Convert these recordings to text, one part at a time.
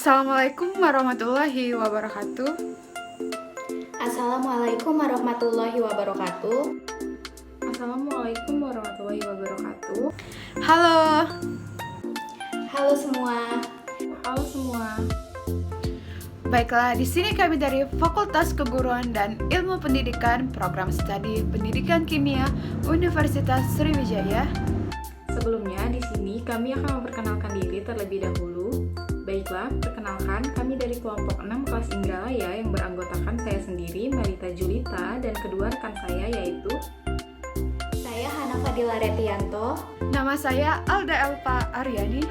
Assalamualaikum warahmatullahi wabarakatuh. Assalamualaikum warahmatullahi wabarakatuh. Assalamualaikum warahmatullahi wabarakatuh. Halo. Halo semua. Halo semua. Baiklah, di sini kami dari Fakultas Keguruan dan Ilmu Pendidikan Program Studi Pendidikan Kimia Universitas Sriwijaya. Sebelumnya di sini kami akan memperkenalkan diri terlebih dahulu. Baiklah, perkenalkan kami dari kelompok 6 kelas Indralaya yang beranggotakan saya sendiri, Marita Julita, dan kedua rekan saya yaitu Saya Hana Fadila Retianto. Nama saya Alda Elpa Aryani.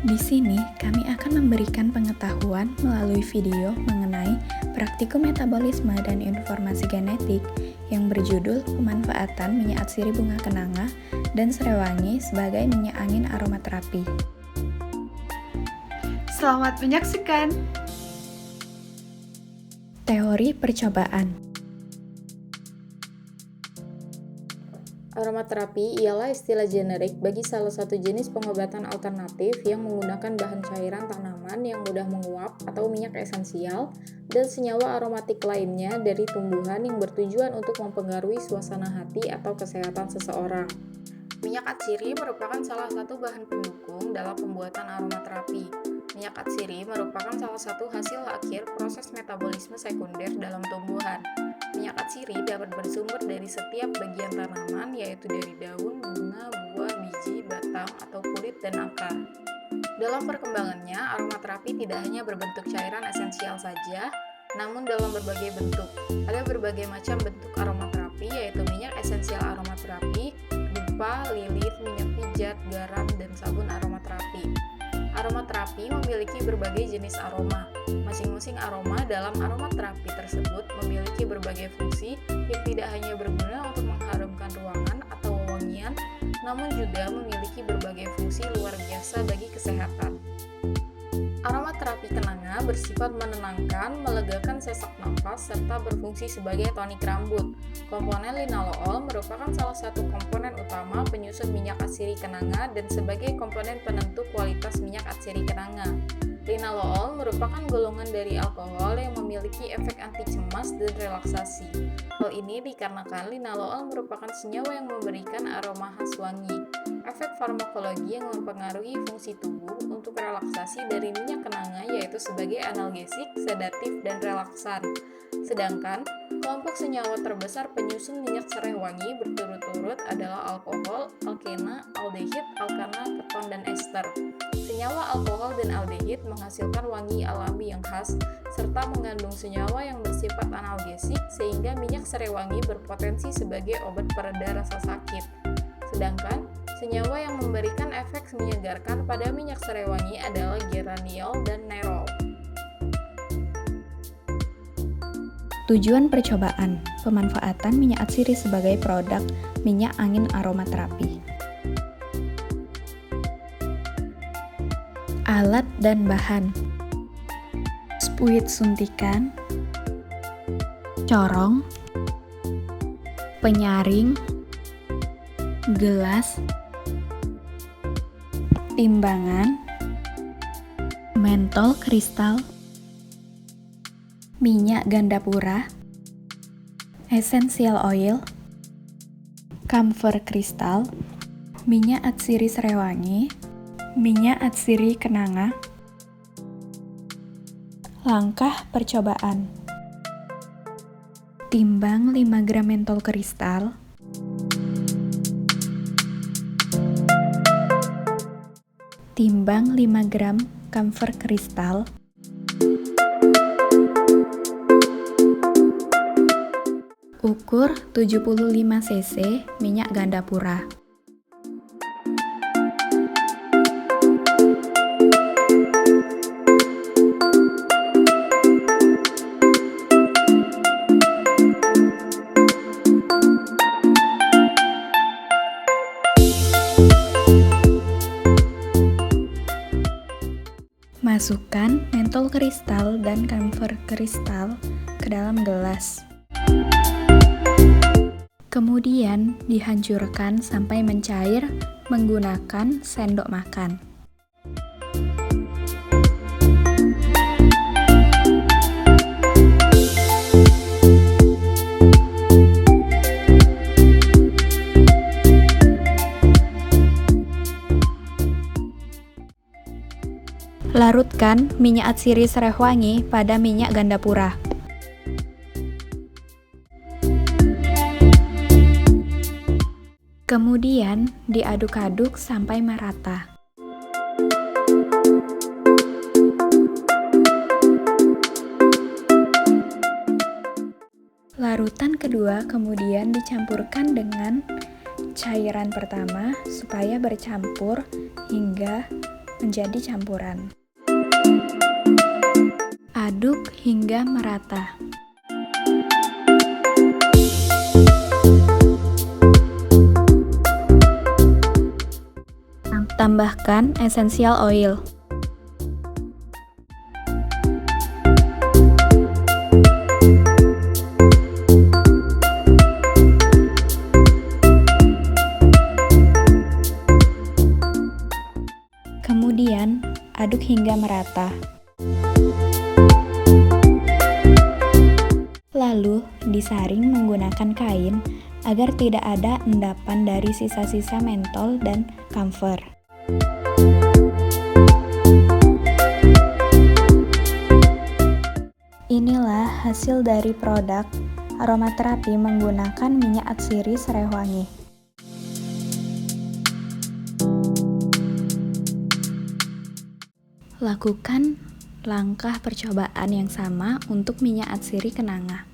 Di sini, kami akan memberikan pengetahuan melalui video mengenai praktikum metabolisme dan informasi genetik yang berjudul pemanfaatan minyak atsiri bunga kenanga dan serewangi sebagai minyak angin aromaterapi. Selamat menyaksikan. Teori percobaan. aromaterapi ialah istilah generik bagi salah satu jenis pengobatan alternatif yang menggunakan bahan cairan tanaman yang mudah menguap atau minyak esensial dan senyawa aromatik lainnya dari tumbuhan yang bertujuan untuk mempengaruhi suasana hati atau kesehatan seseorang. Minyak atsiri merupakan salah satu bahan pendukung dalam pembuatan aromaterapi. Minyak atsiri merupakan salah satu hasil akhir proses metabolisme sekunder dalam tumbuhan. Minyak atsiri dapat bersumber dari setiap bagian tanaman, yaitu dari daun, bunga, buah, biji, batang, atau kulit dan akar. Dalam perkembangannya, aromaterapi tidak hanya berbentuk cairan esensial saja, namun dalam berbagai bentuk. Ada berbagai macam bentuk aromaterapi, yaitu minyak esensial aromaterapi, dupa, lilit, minyak pijat, garam, dan sabun aromaterapi. Aromaterapi memiliki berbagai jenis aroma. Masing-masing aroma dalam aromaterapi tersebut memiliki berbagai fungsi yang tidak hanya berguna untuk mengharumkan ruangan atau wewangian, namun juga memiliki berbagai fungsi luar biasa bagi kesehatan. Aromaterapi kenanga bersifat menenangkan, melegakan sesak nafas, serta berfungsi sebagai tonik rambut. Komponen linalool merupakan salah satu komponen utama penyusun minyak atsiri kenanga dan sebagai komponen penentu kualitas minyak atsiri kenanga. Linalool merupakan golongan dari alkohol yang memiliki efek anti cemas dan relaksasi. Hal ini dikarenakan linalool merupakan senyawa yang memberikan aroma khas wangi. Efek farmakologi yang mempengaruhi fungsi tubuh untuk relaksasi dari minyak kenanga yaitu sebagai analgesik, sedatif, dan relaksan. Sedangkan kelompok senyawa terbesar penyusun minyak serai wangi berturut-turut adalah alkohol, alkena, aldehid, alkana, keton, dan ester. Senyawa alkohol dan aldehid menghasilkan wangi alami yang khas, serta mengandung senyawa yang bersifat analgesik sehingga minyak serai wangi berpotensi sebagai obat pereda rasa sakit. Sedangkan senyawa yang memberikan efek menyegarkan pada minyak serai wangi adalah geraniol dan nerol. Tujuan percobaan, pemanfaatan minyak atsiri sebagai produk minyak angin aromaterapi. Alat dan bahan: spuit suntikan, corong, penyaring, gelas, timbangan, mentol kristal, minyak gandapura, essential oil, camphor kristal, minyak atsiri serewangi, minyak atsiri kenanga. Langkah percobaan: timbang 5 gram mentol kristal, timbang 5 gram camphor kristal, ukur 75 cc minyak gandapura. Masukkan mentol kristal dan camphor kristal ke dalam gelas. Kemudian dihancurkan sampai mencair menggunakan sendok makan. tambahkan minyak atsiri serai wangi pada minyak gandapura. Kemudian diaduk-aduk sampai merata. Larutan kedua kemudian dicampurkan dengan cairan pertama supaya bercampur hingga menjadi campuran. Aduk hingga merata. Tambahkan essential oil. Kemudian, aduk hingga merata. Lalu, disaring menggunakan kain agar tidak ada endapan dari sisa-sisa mentol dan camphor. Inilah hasil dari produk aromaterapi menggunakan minyak atsiri serai wangi. Lakukan langkah percobaan yang sama untuk minyak atsiri kenanga.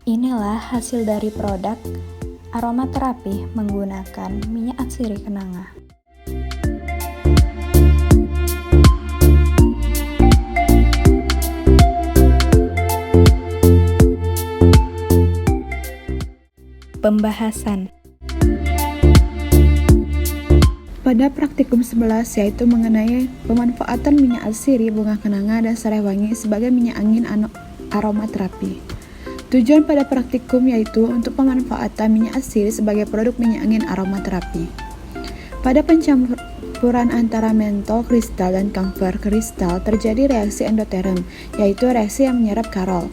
Inilah hasil dari produk aromaterapi menggunakan minyak atsiri kenanga. Pembahasan pada praktikum 11 yaitu mengenai pemanfaatan minyak atsiri, bunga kenanga, dan serai wangi sebagai minyak angin aromaterapi. Tujuan pada praktikum yaitu untuk pemanfaatan minyak atsiri sebagai produk minyak angin aromaterapi. Pada pencampuran antara mentol kristal dan camphor kristal terjadi reaksi endoterm, yaitu reaksi yang menyerap kalor.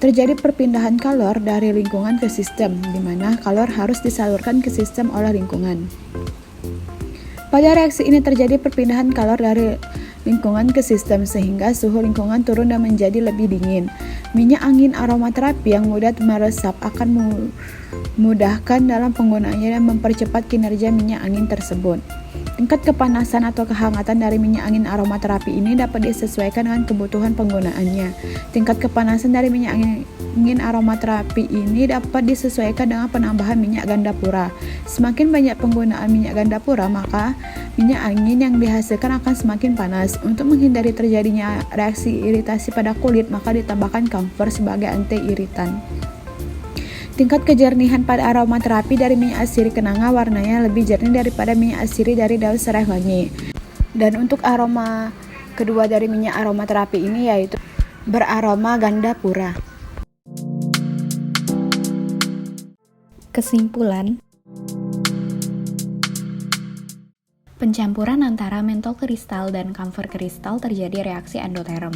Terjadi perpindahan kalor dari lingkungan ke sistem, di mana kalor harus disalurkan ke sistem oleh lingkungan. Pada reaksi ini terjadi perpindahan kalor dari lingkungan ke sistem sehingga suhu lingkungan turun dan menjadi lebih dingin. Minyak angin aromaterapi yang mudah meresap akan memudahkan dalam penggunaannya dan mempercepat kinerja minyak angin tersebut. Tingkat kepanasan atau kehangatan dari minyak angin aromaterapi ini dapat disesuaikan dengan kebutuhan penggunaannya. Tingkat kepanasan dari minyak angin aromaterapi ini dapat disesuaikan dengan penambahan minyak gandapura. Semakin banyak penggunaan minyak gandapura, maka minyak angin yang dihasilkan akan semakin panas. Untuk menghindari terjadinya reaksi iritasi pada kulit, maka ditambahkan camphor sebagai anti-iritan. Tingkat kejernihan pada aromaterapi dari minyak atsiri kenanga warnanya lebih jernih daripada minyak atsiri dari daun serai wangi. Dan untuk aroma kedua dari minyak aromaterapi ini yaitu beraroma gandapura. Kesimpulan, pencampuran antara mentol kristal dan camphor kristal terjadi reaksi endoterm.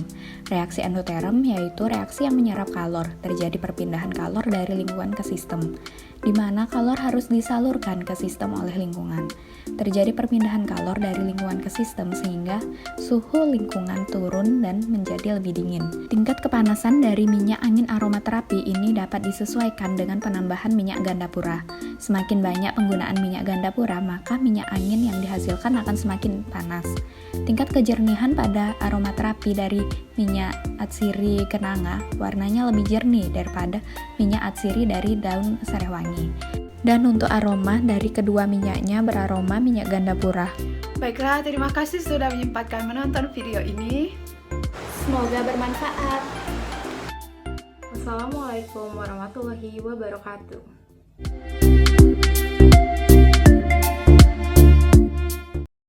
Reaksi endoterm yaitu reaksi yang menyerap kalor, terjadi perpindahan kalor dari lingkungan ke sistem. di mana kalor harus disalurkan ke sistem oleh lingkungan. Terjadi perpindahan kalor dari lingkungan ke sistem sehingga suhu lingkungan turun dan menjadi lebih dingin. Tingkat kepanasan dari minyak angin aromaterapi ini dapat disesuaikan dengan penambahan minyak gandapura. Semakin banyak penggunaan minyak gandapura, maka minyak angin yang dihasilkan akan semakin panas. Tingkat kejernihan pada aromaterapi dari minyak atsiri kenanga warnanya lebih jernih daripada minyak atsiri dari daun serai wangi. Dan untuk aroma dari kedua minyaknya beraroma minyak gandapura. Baiklah, terima kasih sudah menyempatkan menonton video ini. Semoga bermanfaat. Wassalamualaikum warahmatullahi wabarakatuh.